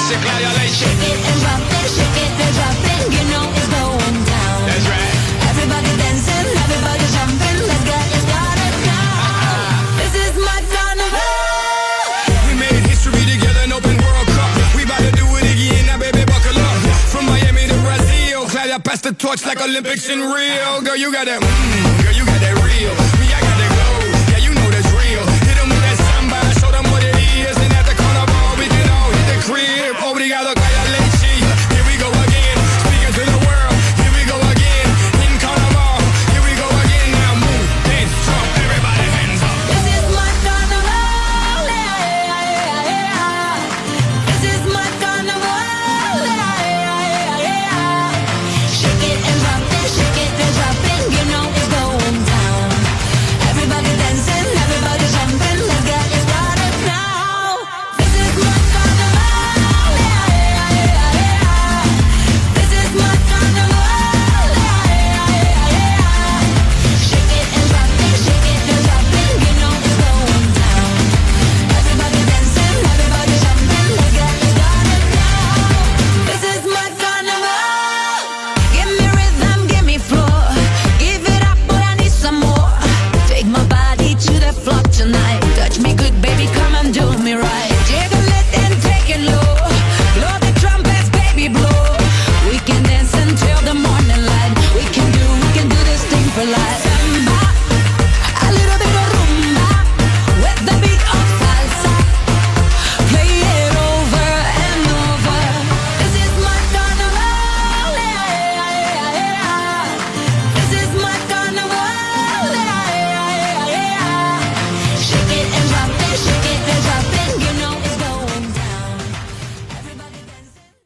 Shake it and drop it, shake it and drop it. You know it's going down. That's right. Everybody dancing, everybody jumping. Let's get it started now. This is my carnival. We made history together, an open World Cup. We about to do it again, now baby buckle up. From Miami to Brazil, Claudia passed the torch like Olympics in Rio. Girl, you got that, girl, you got that real.